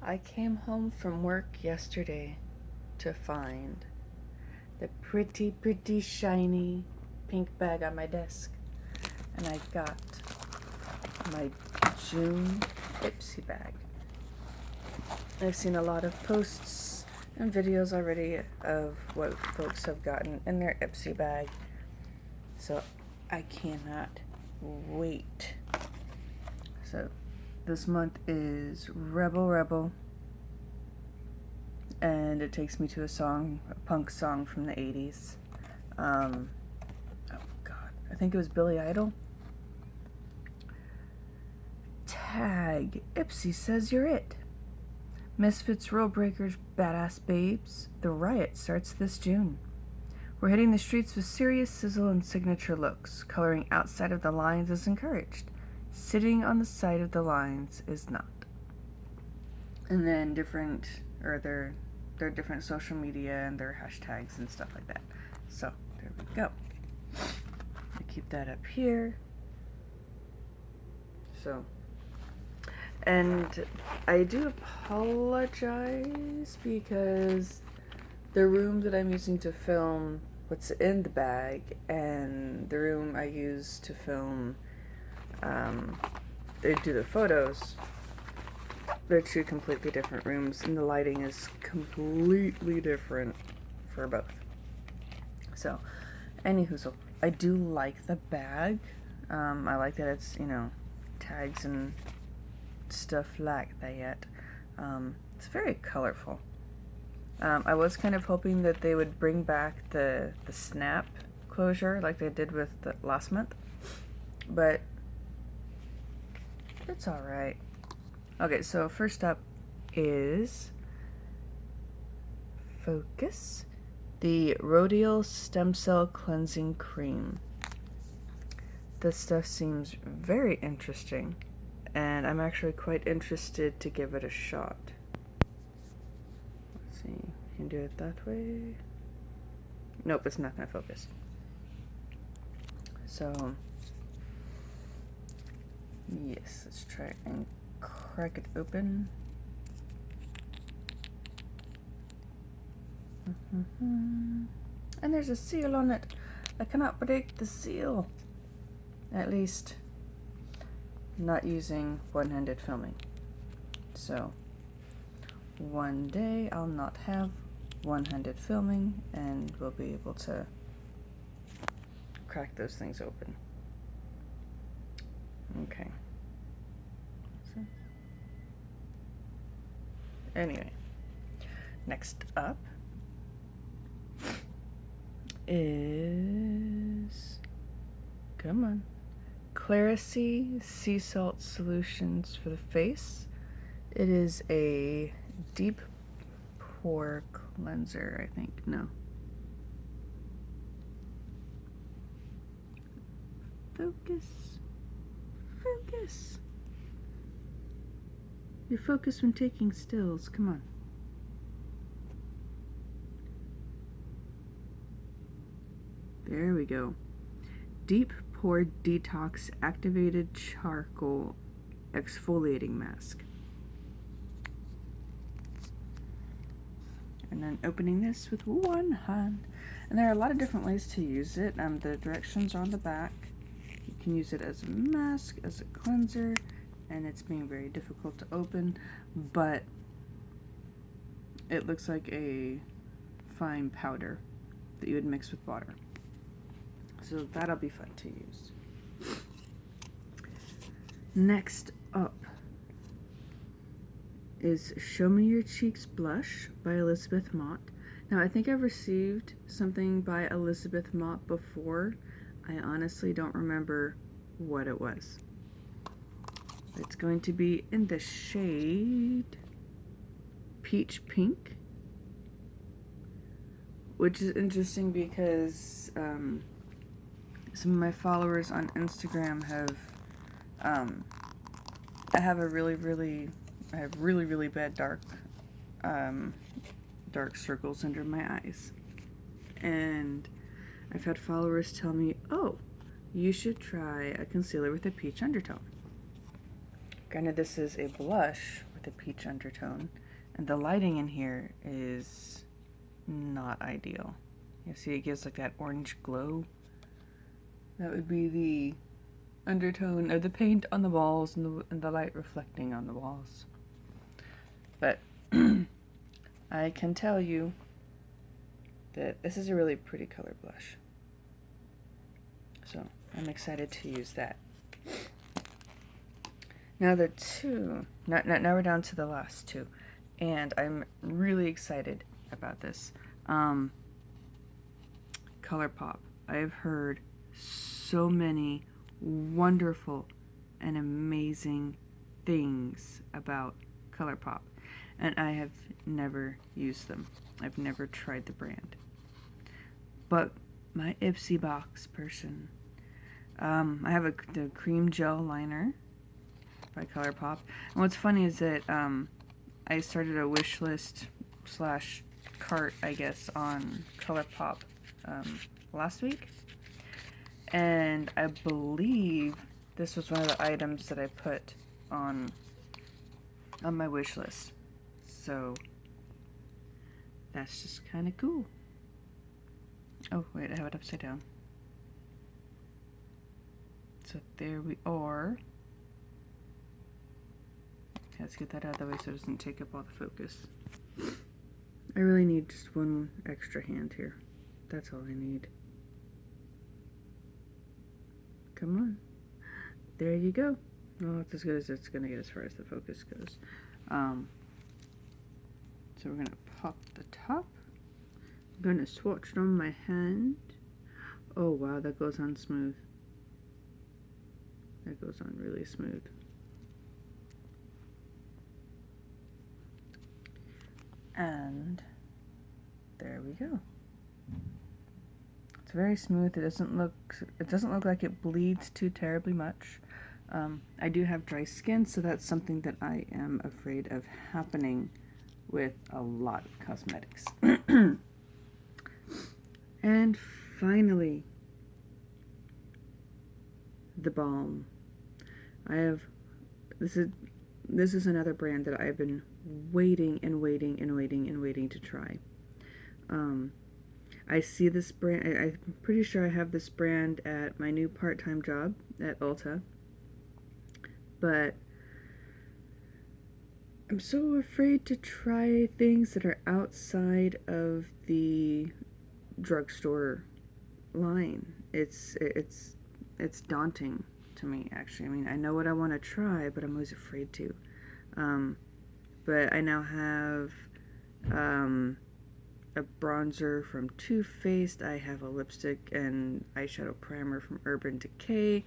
I came home from work yesterday to find the pretty shiny pink bag on my desk. And I got my June Ipsy bag. I've seen a lot of posts and videos already of what folks have gotten in their Ipsy bag. So I cannot wait. So this month is Rebel, and it takes me to a punk song from the 80s. Oh God, I think it was Billy Idol. Tag, Ipsy says you're it. Misfits, Rule Breakers, Badass Babes, the riot starts this June. We're hitting the streets with serious sizzle and signature looks. Coloring outside of the lines is encouraged. Sitting on the side of the lines is not. And then their different social media and their hashtags and stuff like that. So there we go. I keep that up here. So, and I do apologize because the room that I'm using to film what's in the bag and the room I use to film they do the photos, they're two completely different rooms, and the lighting is completely different for both. So, anywho, I do like the bag. I like that it's, tags and stuff like that. It's very colorful. I was kind of hoping that they would bring back the snap closure like they did with the last month, but it's alright. Okay, so first up is Focus, the Rhodial Stem Cell Cleansing Cream. This stuff seems very interesting, and I'm actually quite interested to give it a shot. Let's see, you can do it that way. Nope, it's not going to focus. So, yes, let's try and crack it open. And there's a seal on it. I cannot break the seal. At least, not using one-handed filming. So, one day I'll not have one-handed filming and we'll be able to crack those things open. Okay. So, anyway, next up is, come on, Claricy Sea Salt Solutions for the face. It is a deep pore cleanser, I think. No. Focus. Focus. You focus when taking stills. Come on. There we go. Deep Pore Detox Activated Charcoal Exfoliating Mask. And then opening this with one hand. And there are a lot of different ways to use it. The directions are on the back. You can use it as a mask, as a cleanser, and it's being very difficult to open, but it looks like a fine powder that you would mix with water. So that'll be fun to use. Next up is Show Me Your Cheeks Blush by Elizabeth Mott. Now, I think I've received something by Elizabeth Mott before. I honestly don't remember what it was. It's going to be in the shade Peach Pink, which is interesting because some of my followers on Instagram have I have really bad dark circles under my eyes, and I've had followers tell me, oh, you should try a concealer with a peach undertone. Granted, this is a blush with with a peach undertone. And the lighting in here is not ideal. You see, it gives like that orange glow. That would be the undertone of the paint on the walls and the light reflecting on the walls. But I can tell you that this is a really pretty color blush. So I'm excited to use that. Now now we're down to the last two. And I'm really excited about this. ColourPop. I've heard so many wonderful and amazing things about ColourPop, and I have never used them. I've never tried the brand. But my Ipsy box person, I have the cream gel liner by ColourPop. And what's funny is that I started a wish list / cart, I guess, on ColourPop last week. And I believe this was one of the items that I put on my wish list. So that's just kind of cool. Oh, wait, I have it upside down. So there we are. Let's get that out of the way so it doesn't take up all the focus. I really need just one extra hand here. That's all I need. Come on. There you go. Well, it's as good as it's going to get as far as the focus goes. So we're going to pop the top. I'm going to swatch it on my hand. Oh, wow, that goes on smooth. That goes on really smooth. And there we go. It's very smooth. It doesn't look like it bleeds too terribly much. I do have dry skin, so that's something that I am afraid of happening with a lot of cosmetics. And finally, the balm. This is another brand that I've been waiting to try. I see this brand, I'm pretty sure I have this brand at my new part-time job at Ulta, but I'm so afraid to try things that are outside of the drugstore line. It's daunting to me, actually. I mean, I know what I want to try, but I'm always afraid to. But I now have a bronzer from Too Faced. I have a lipstick and eyeshadow primer from Urban Decay,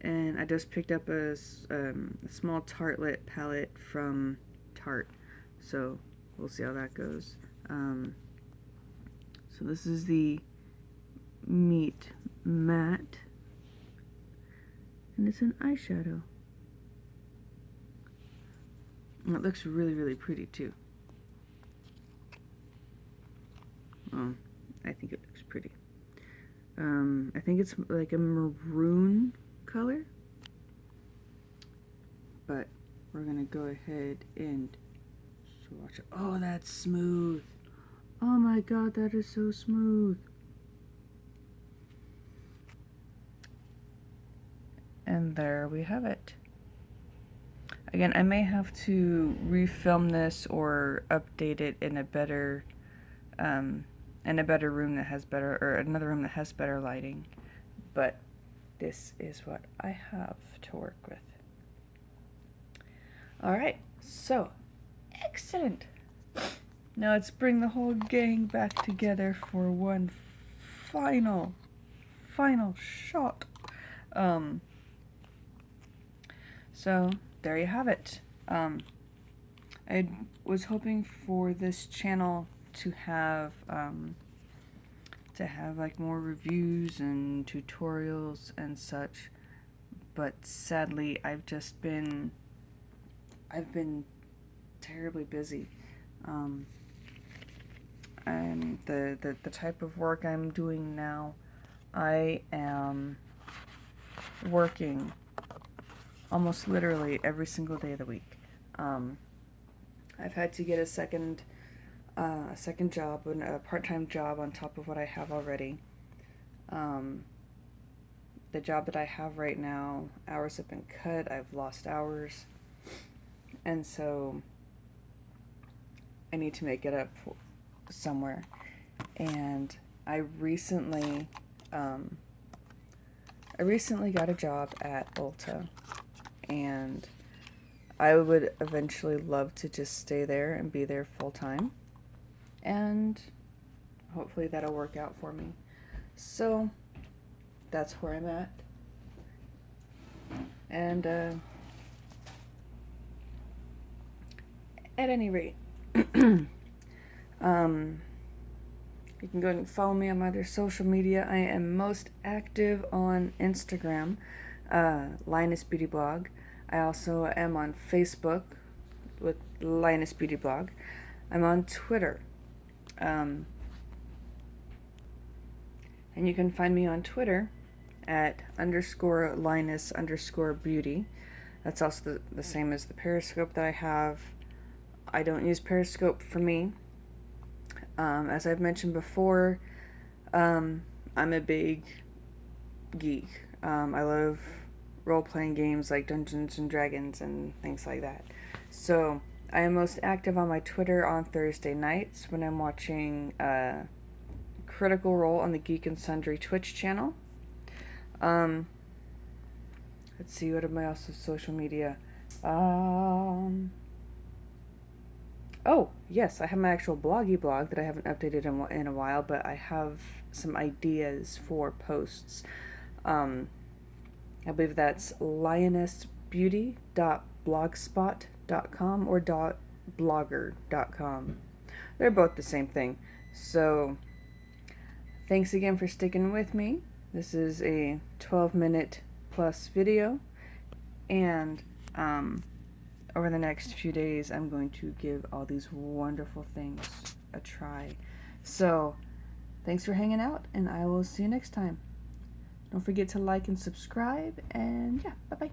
and I just picked up a small Tartelette palette from Tarte. So we'll see how that goes. So this is the Meet Matte, and it's an eyeshadow. And it looks really, really pretty too. I think it looks pretty. I think it's like a maroon color. But we're gonna go ahead and swatch it. Oh, that's smooth. Oh my god, that is so smooth. And there we have it. Again, I may have to refilm this or update it in a better room that has better, or another room that has better lighting. But this is what I have to work with. Alright, so excellent. Now let's bring the whole gang back together for one final shot. So there you have it. I was hoping for this channel to have like more reviews and tutorials and such, but sadly I've been terribly busy. And the type of work I'm doing now, I am working almost literally every single day of the week. I've had to get a second job, a part-time job on top of what I have already. The job that I have right now, hours have been cut. I've lost hours, and so I need to make it up somewhere. And I recently got a job at Ulta, and I would eventually love to just stay there and be there full time, and hopefully that'll work out for me. So that's where I'm at. And at any rate, you can go and follow me on my other social media. I am most active on Instagram, Linus Beauty Blog. I also am on Facebook with Linus Beauty Blog. I'm on Twitter. And you can find me on Twitter at _Linus_beauty. That's also the same as the Periscope that I have. I don't use Periscope for me. As I've mentioned before, I'm a big geek. I love role-playing games like Dungeons and Dragons and things like that. So I am most active on my Twitter on Thursday nights when I'm watching Critical Role on the Geek and Sundry Twitch channel. Let's see, what am I also social media? Oh, yes, I have my actual bloggy blog that I haven't updated in a while, but I have some ideas for posts. I believe that's lionessbeauty.blogspot.com or .blogger.com. They're both the same thing. So, thanks again for sticking with me. This is a 12-minute plus video, and over the next few days I'm going to give all these wonderful things a try. So thanks for hanging out, and I will see you next time. Don't forget to like and subscribe, and yeah, bye bye.